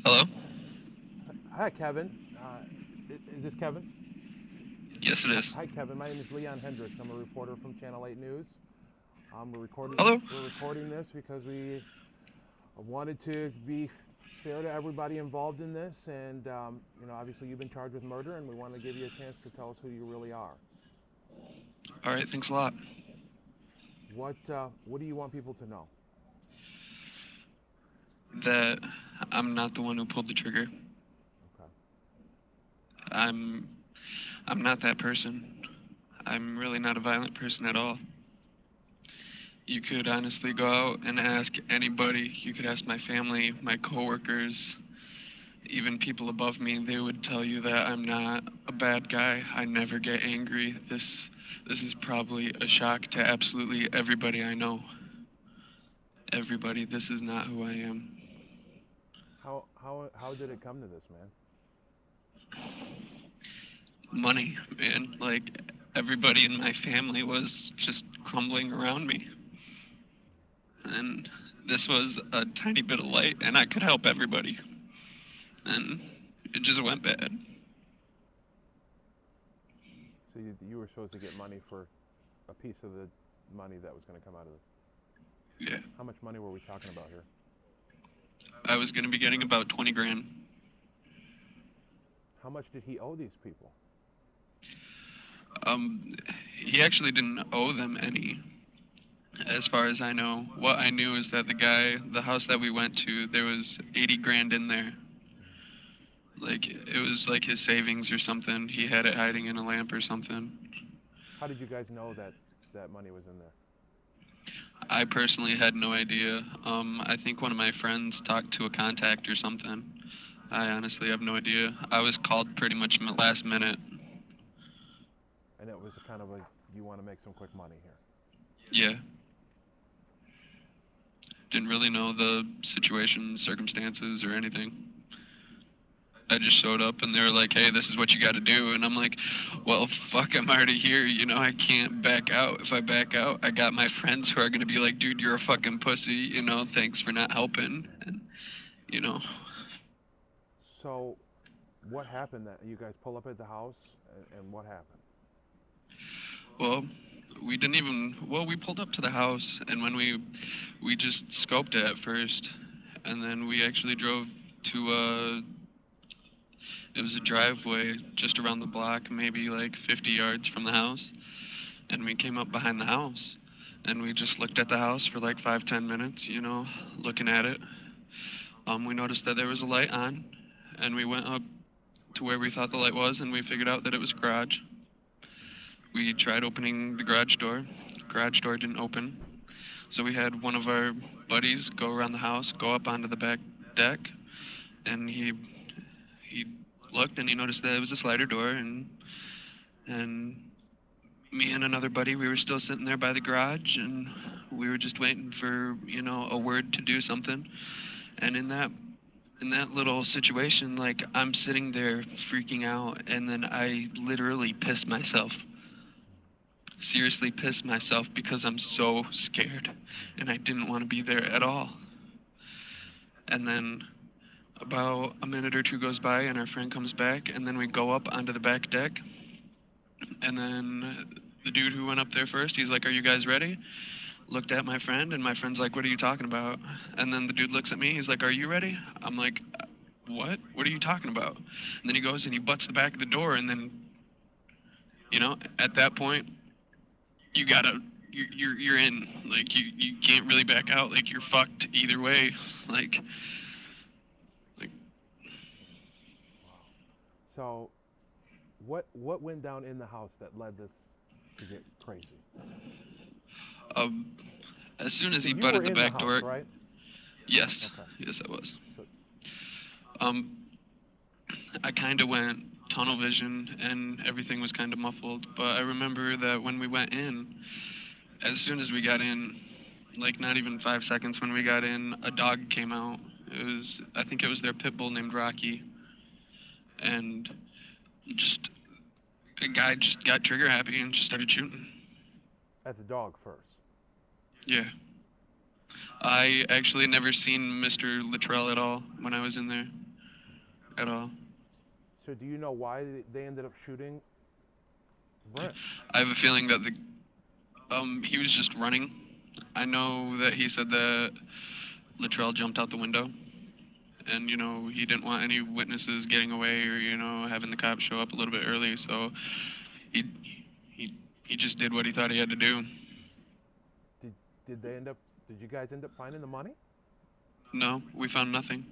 Hello? Hi, Kevin. Is this Kevin? Yes, it is. Hi, Kevin. My name is Leon Hendricks. I'm a reporter from Channel 8 News. We're recording. Hello? We're recording this because we wanted to be fair to everybody involved in this, and obviously you've been charged with murder, and we want to give you a chance to tell us who you really are. All right, thanks a lot. What do you want people to know? That I'm not the one who pulled the trigger. Okay. I'm I'm not that person. I'm really not a violent person at all. You could honestly go out and ask anybody. You could ask my family, my coworkers, even people above me. They would tell you that I'm not a bad guy. I never get angry. This is probably a shock to absolutely everybody I know. Everybody, this is not who I am. How did it come to this, man? Money, man. Like, everybody in my family was just crumbling around me. And this was a tiny bit of light, and I could help everybody. And it just went bad. So you were supposed to get money for a piece of the money that was going to come out of this. Yeah. How much money were we talking about here? I was going to be getting about 20 grand. How much did he owe these people? Um, he actually didn't owe them any, as far as I know. What I knew is that the house that we went to, there was 80 grand in there. Like, it was like his savings or something. He had it hiding in a lamp or something. How did you guys know that that money was in there? I personally had no idea. I think one of my friends talked to a contact or something. I honestly have no idea. I was called pretty much last minute. And it was kind of like, you want to make some quick money here. Yeah. Didn't really know the situation, circumstances, or anything. I just showed up and they were like, hey, this is what you got to do. And I'm like, well, fuck, I'm already here. You know, I can't back out. If I back out, I got my friends who are going to be like, dude, you're a fucking pussy. You know, thanks for not helping. And, you know, So, what happened? That you guys pull up at the house, and what happened? well, we didn't even, well, we pulled up to the house and when we just scoped it at first. And then we actually drove to it was a driveway just around the block, maybe like 50 yards from the house. And we came up behind the house and we just looked at the house for like 5, 10 minutes, you know, looking at it. We noticed that there was a light on and we went up to where we thought the light was and we figured out that it was a garage. We tried opening the garage door. Garage door didn't open. So we had one of our buddies go around the house, go up onto the back deck, and he looked and he noticed that it was a slider door and me and another buddy, we were still sitting there by the garage and we were just waiting for, you know, a word to do something. And in that little situation, like I'm sitting there freaking out and then I literally pissed myself. Seriously pissed myself because I'm so scared and I didn't want to be there at all. And then about a minute or two goes by and our friend comes back and then we go up onto the back deck and then the dude who went up there first, he's like, are you guys ready? Looked at my friend and my friend's like, what are you talking about? And then the dude looks at me, he's like, are you ready? I'm like, what are you talking about? And then he goes and he butts the back of the door and then, you know, at that point you gotta you're in, like you can't really back out, like you're fucked either way, like So, what went down in the house that led this to get crazy? um as soon as he Because you were butted the in the back house, door. right? Yes, Okay. yes I was. So, um I kind of went tunnel vision and everything was kind of muffled, but I remember that when we went in, as soon as we got in, like not even 5 seconds when we got in, a dog came out. I think it was their pit bull named Rocky, and just a guy just got trigger happy and just started shooting. as a dog first. Yeah. I actually never seen Mr. Luttrell at all when I was in there. at all. So do you know why they ended up shooting Brent? I have a feeling that he was just running. I know that he said that Luttrell jumped out the window, and he didn't want any witnesses getting away or having the cops show up a little bit early, so he he he just did what he thought he had to do. Did did you guys end up finding the money? No, we found nothing.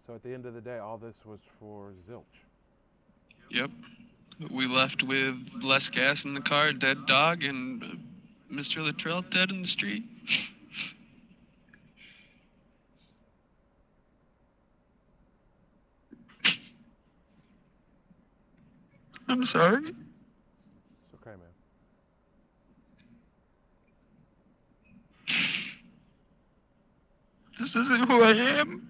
So at the end of the day, all this was for zilch. Yep. We left with less gas in the car, dead dog, and Mr. Luttrell dead in the street. I'm sorry. It's okay, man. This isn't who I am.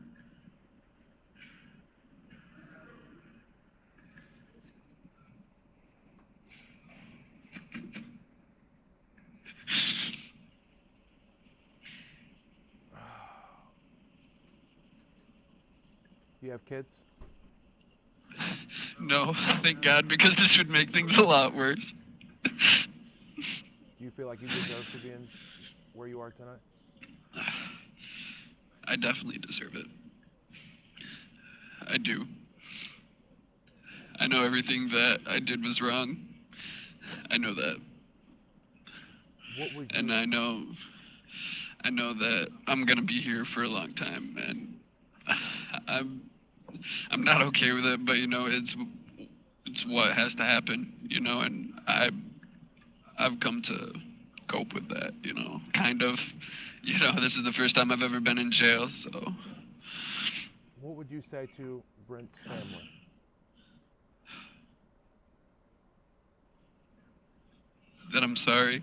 Do you have kids? No, thank God, because this would make things a lot worse. Do you feel like you deserve to be in where you are tonight? I definitely deserve it. I do. I know everything that I did was wrong. I know that. What would you... And I know that I'm gonna be here for a long time, and I'm not okay with it, but it's what has to happen, and I've come to cope with that, kind of. This is the first time I've ever been in jail, so. What would you say to Brent's family? That I'm sorry,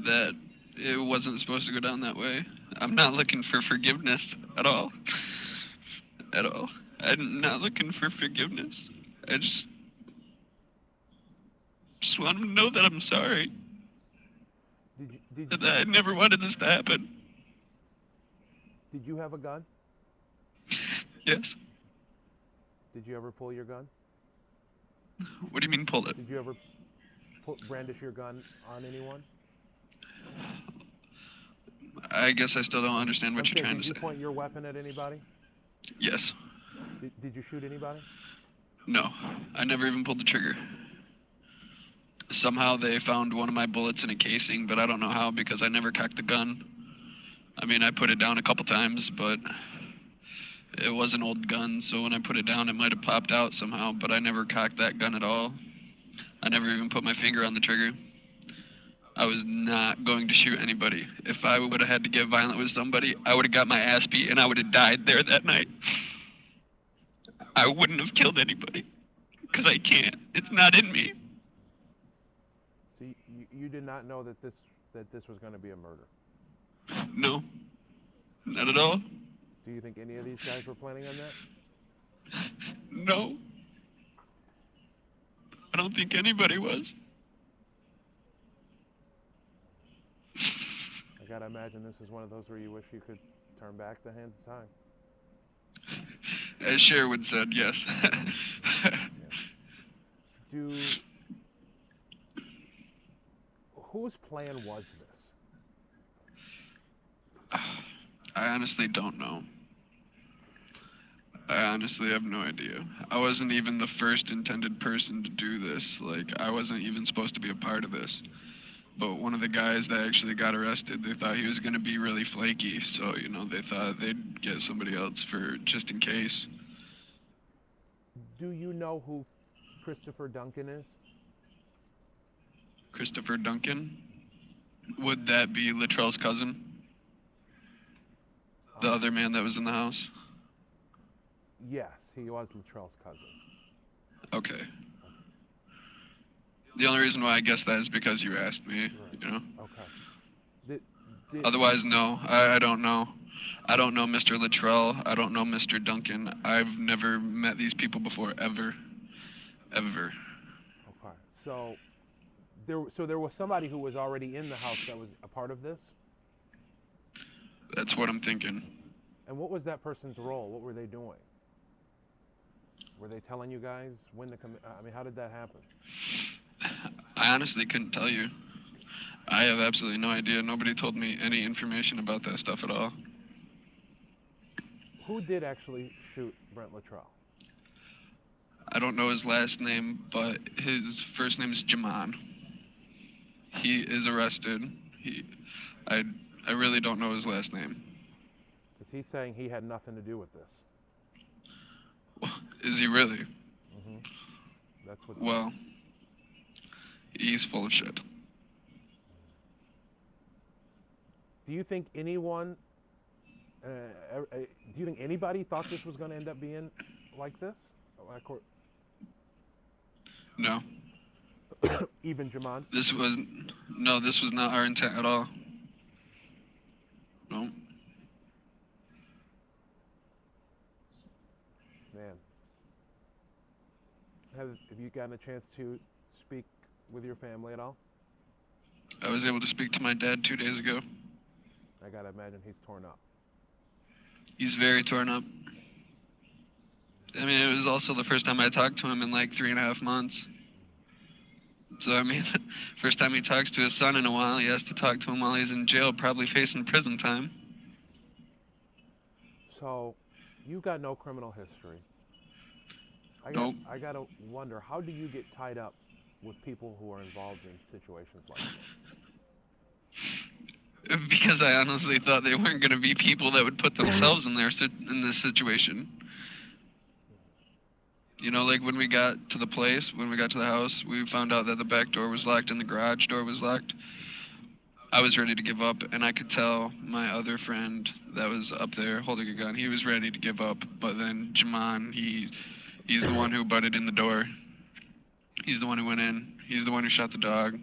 that it wasn't supposed to go down that way. I'm not looking for forgiveness at all. At all. I'm not looking for forgiveness. I just want them to know that I'm sorry. That I never wanted this to happen. Did you have a gun? Yes. Did you ever pull your gun? What do you mean pull it? Did you ever brandish your gun on anyone? I guess I still don't understand what you're trying to say. Did you point your weapon at anybody? Yes. Did you shoot anybody? No, I never even pulled the trigger. Somehow they found one of my bullets in a casing, but I don't know how because I never cocked the gun. I mean, I put it down a couple times, but it was an old gun, so when I put it down, it might have popped out somehow, but I never cocked that gun at all. I never even put my finger on the trigger. I was not going to shoot anybody. If I would have had to get violent with somebody, I would have got my ass beat and I would have died there that night. I wouldn't have killed anybody because I can't. It's not in me. So you did not know that this was going to be a murder? No, not at all. Do you think any of these guys were planning on that? No. I don't think anybody was. I gotta imagine this is one of those where you wish you could turn back the hands of time. As Sherwood said, yes. Yeah. Whose plan was this? I honestly don't know. I honestly have no idea. I wasn't even the first intended person to do this. Like, I wasn't even supposed to be a part of this. But one of the guys that actually got arrested, they thought he was going to be really flaky. So, they thought they'd get somebody else for just in case. Do you know who Christopher Duncan is? Christopher Duncan? Would that be Luttrell's cousin? The other man that was in the house? Yes, he was Luttrell's cousin. Okay. The only reason why I guess that is because you asked me, Right. Okay. Otherwise, no, I don't know. I don't know Mr. Luttrell. I don't know Mr. Duncan. I've never met these people before, ever. Ever. Okay. So there was somebody who was already in the house that was a part of this? That's what I'm thinking. And what was that person's role? What were they doing? Were they telling you guys when to come? I mean, how did that happen? I honestly couldn't tell you. I have absolutely no idea. Nobody told me any information about that stuff at all. Who did actually shoot Brent Luttrell? I don't know his last name, but his first name is Jaman. He is arrested. He, I, I really don't know his last name. Because he's saying he had nothing to do with this. Is he really? Hmm. That's what. Well, he's full of shit. Do you think anyone? Do you think anybody thought this was going to end up being like this? No. Even Jaman? This was not our intent at all. No. Man. Have you gotten a chance to speak with your family at all? I was able to speak to my dad 2 days ago. I gotta imagine he's torn up. He's very torn up. I mean, it was also the first time I talked to him in like 3.5 months. So, I mean, first time he talks to his son in a while, he has to talk to him while he's in jail, probably facing prison time. So, you got no criminal history. Nope. I gotta wonder, how do you get tied up with people who are involved in situations like this? Because I honestly thought they weren't going to be people that would put themselves in this situation. You know, like when we got to the place, when we got to the house, we found out that the back door was locked and the garage door was locked. I was ready to give up, and I could tell my other friend that was up there holding a gun, he was ready to give up. But then Jaman, he's the one who butted in the door. He's the one who went in. He's the one who shot the dog.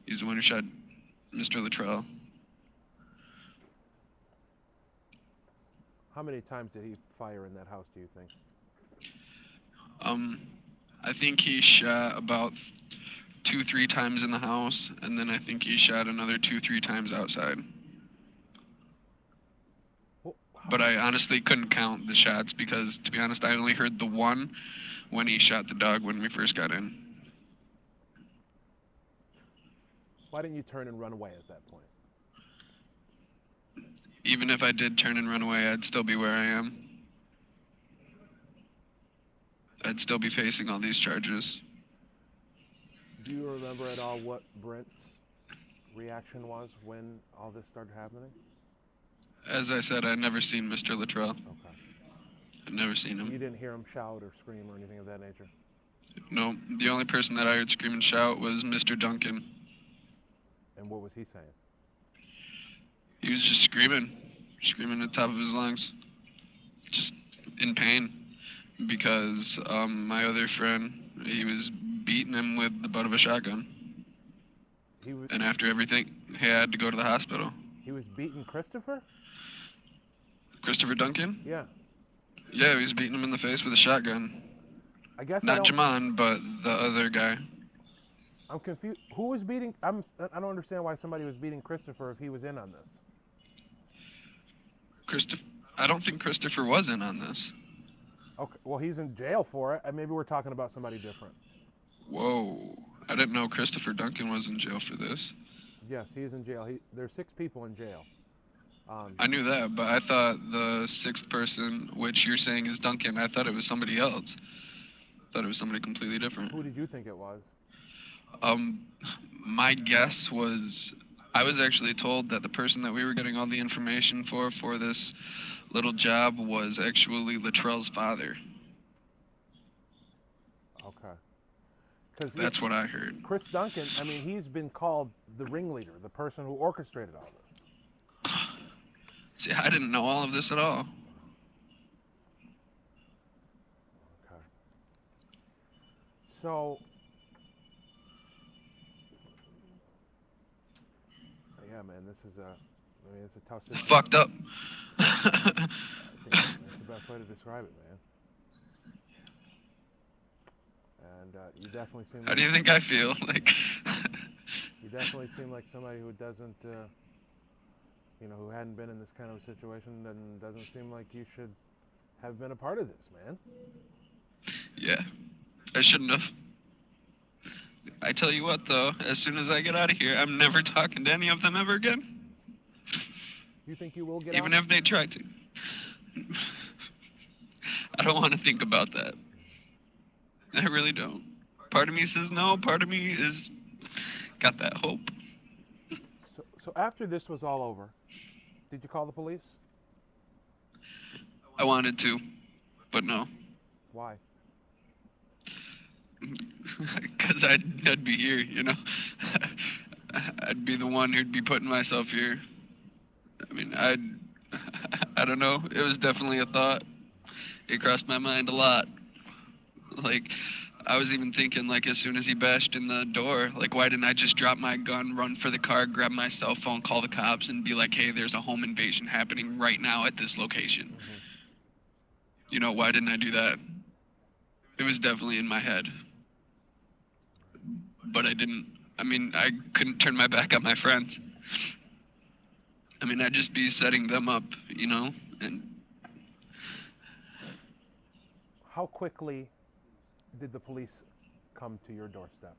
He's the one who shot Mr. Luttrell. How many times did he fire in that house, do you think? I think he shot about 2-3 times in the house, and then I think he shot another 2-3 times outside. Well, But I honestly couldn't count the shots because, to be honest, I only heard the one when he shot the dog when we first got in. why didn't you turn and run away at that point? Even if I did turn and run away, I'd still be where I am. I'd still be facing all these charges. Do you remember at all what Brent's reaction was when all this started happening? As I said, I'd never seen Mr. Luttrell. Okay. I've never seen So him. you didn't hear him shout or scream or anything of that nature? No, the only person that I heard scream and shout was Mr. Duncan. And what was he saying? He was just screaming at the top of his lungs, just in pain, because my other friend, he was beating him with the butt of a shotgun. And after everything, he had to go to the hospital. He was beating Christopher? Christopher Duncan? Yeah. Yeah, he was beating him in the face with a shotgun. I guess Not Jaman, but the other guy. I'm confused. Who was beating? I don't understand why somebody was beating Christopher if he was in on this. I don't think Christopher was in on this. Okay. Well, he's in jail for it. Maybe we're talking about somebody different. Whoa. I didn't know Christopher Duncan was in jail for this. Yes, he's in jail. There's 6 people in jail. I knew that, but I thought the 6th person, which you're saying is Duncan, I thought it was somebody else. I thought it was somebody completely different. Who did you think it was? My guess was, I was actually told that the person that we were getting all the information for this little job was actually Luttrell's father. Okay. That's what I heard. Chris Duncan, I mean, he's been called the ringleader, the person who orchestrated all this. See, I didn't know all of this at all. Okay. So, yeah, man, it's a tough situation. Fucked up. I think that's the best way to describe it, man. And you definitely seem. How do you think I feel? Like. You definitely seem like somebody who doesn't, who hadn't been in this kind of a situation, then doesn't seem like you should have been a part of this, man. Yeah, I shouldn't have. I tell you what, though, as soon as I get out of here, I'm never talking to any of them ever again. Do you think you will get Even out? if they try to. I don't want to think about that. I really don't. Part of me says no, part of me is got that hope. So after this was all over, did you call the police? I wanted to, but no. Why? Because I'd be here, I'd be the one who'd be putting myself here. I mean, I don't know. It was definitely a thought. It crossed my mind a lot. Like, I was even thinking, like, as soon as he bashed in the door, like, why didn't I just drop my gun, run for the car, grab my cell phone, call the cops, and be like, hey, there's a home invasion happening right now at this location. Why didn't I do that? It was definitely in my head. But I didn't. I mean, I couldn't turn my back on my friends. I mean, I'd just be setting them up, and How quickly did the police come to your doorstep?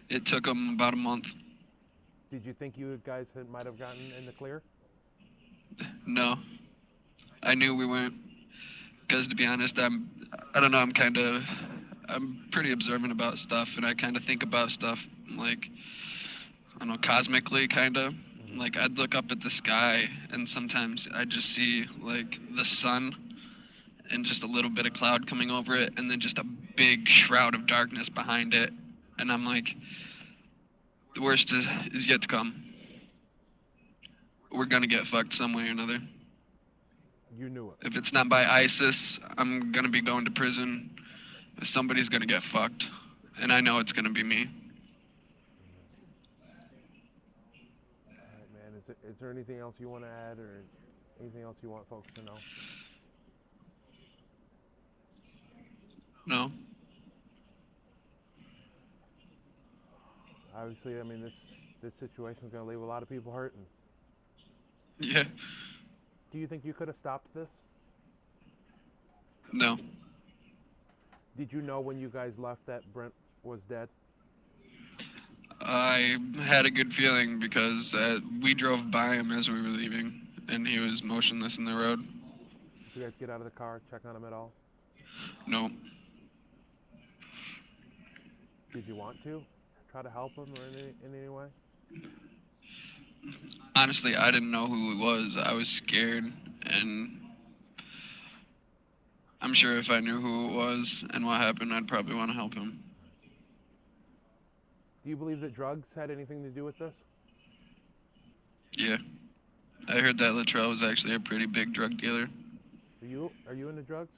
it took them about a month. Did you think you guys might have gotten in the clear? No. I knew we weren't. Because to be honest, I don't know, I'm pretty observant about stuff, and I kind of think about stuff, like, I don't know, cosmically, kind of. Like, I'd look up at the sky, and sometimes I'd just see, like, the sun, and just a little bit of cloud coming over it, and then just a big shroud of darkness behind it. And I'm like, the worst is yet to come. We're gonna get fucked some way or another. You knew it. If it's not by ISIS, I'm gonna be going to prison. Somebody's gonna get fucked. And I know it's gonna be me. All right, man. Is there anything else you want to add, or anything else you want folks to know? No. Obviously, I mean, this situation is going to leave a lot of people hurting. Yeah. Do you think you could have stopped this? No. Did you know when you guys left that Brent was dead? I had a good feeling because we drove by him as we were leaving, and he was motionless in the road. Did you guys get out of the car, check on him at all? No. Did you want to try to help him or in any way? Honestly, I didn't know who he was. I was scared, and I'm sure if I knew who it was and what happened, I'd probably want to help him. Do you believe that drugs had anything to do with this? Yeah. I heard that Luttrell was actually a pretty big drug dealer. Are you into drugs?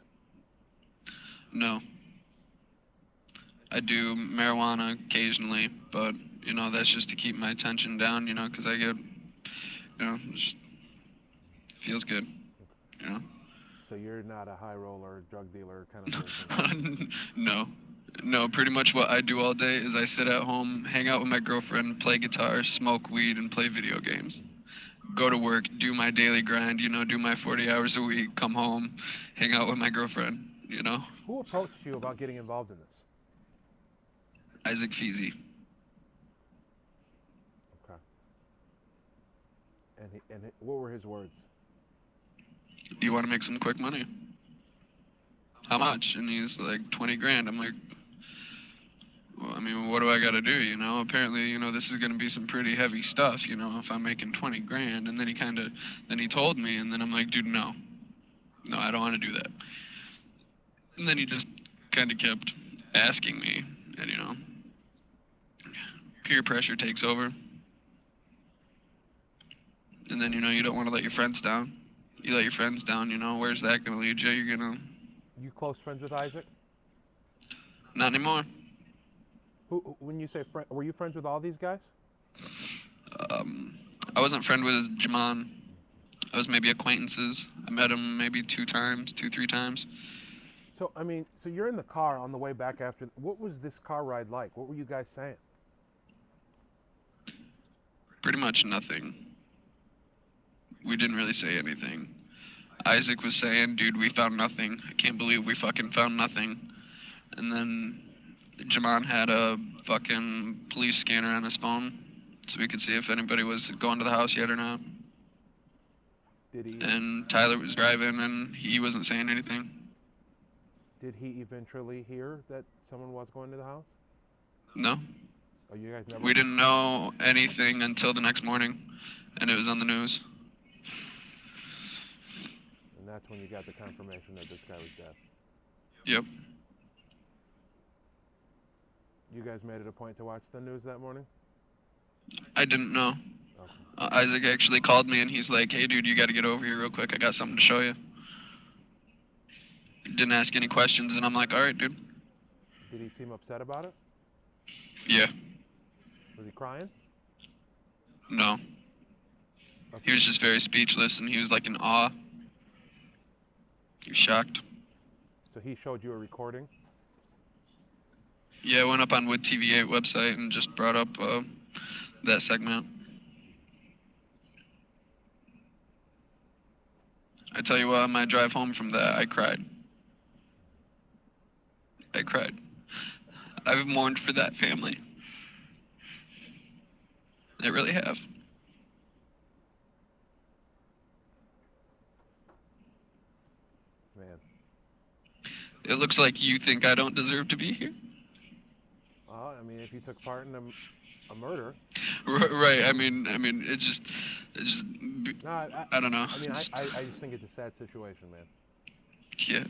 No. I do marijuana occasionally, but, that's just to keep my tension down, because I get, just feels good, So you're not a high roller, drug dealer kind of person? No. No, pretty much what I do all day is I sit at home, hang out with my girlfriend, play guitar, smoke weed, and play video games. Go to work, do my daily grind, do my 40 hours a week, come home, hang out with my girlfriend, Who approached you about getting involved in this? Isaac Feezy. Okay. And what were his words? You want to make some quick money? How much? And he's like, 20 grand. I'm like, well, I mean, what do I got to do, Apparently, this is going to be some pretty heavy stuff, if I'm making 20 grand. And then he told me, and then I'm like, dude, no. No, I don't want to do that. And then he just kind of kept asking me, and, peer pressure takes over. And then, you don't want to let your friends down. You let your friends down, where's that going to lead you? You're going to... You close friends with Isaac? Not anymore. When you say friend, were you friends with all these guys? I wasn't friend with Jaman. I was maybe acquaintances. I met him maybe 2, 3 times. So, I mean, so you're in the car on the way back after. What was this car ride like? What were you guys saying? Pretty much nothing. We didn't really say anything. Isaac was saying, dude, we found nothing. I can't believe we fucking found nothing. And then Jamon had a fucking police scanner on his phone so we could see if anybody was going to the house yet or not. Did he? And Tyler was driving and he wasn't saying anything. Did he eventually hear that someone was going to the house? No. Oh, you guys never. We didn't know anything until the next morning, and it was on the news. And that's when you got the confirmation that this guy was dead. Yep. You guys made it a point to watch the news that morning? I didn't know. Okay. Isaac actually called me and he's like, hey dude, you gotta get over here real quick. I got something to show you. Didn't ask any questions and I'm like, alright dude. Did he seem upset about it? Yeah. Was he crying? No. Okay. He was just very speechless and he was like in awe. He was shocked. So he showed you a recording? Yeah, I went up on Wood TV8 website and just brought up that segment. I tell you what, on my drive home from that, I cried. I cried. I've mourned for that family. I really have. Man. It looks like you think I don't deserve to be here. I mean, if you took part in a murder. Right. I mean, it's just. No, I don't know. I mean, I just think it's a sad situation, man. Yeah.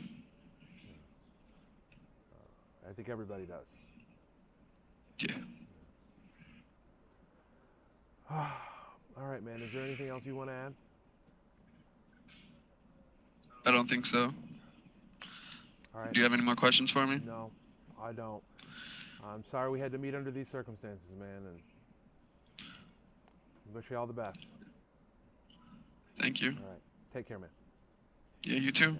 I think everybody does. Yeah. All right, man. Is there anything else you want to add? I don't think so. All right. Do you have any more questions for me? No, I don't. I'm sorry we had to meet under these circumstances, man, and wish you all the best. Thank you. All right. Take care, man. Yeah, you too.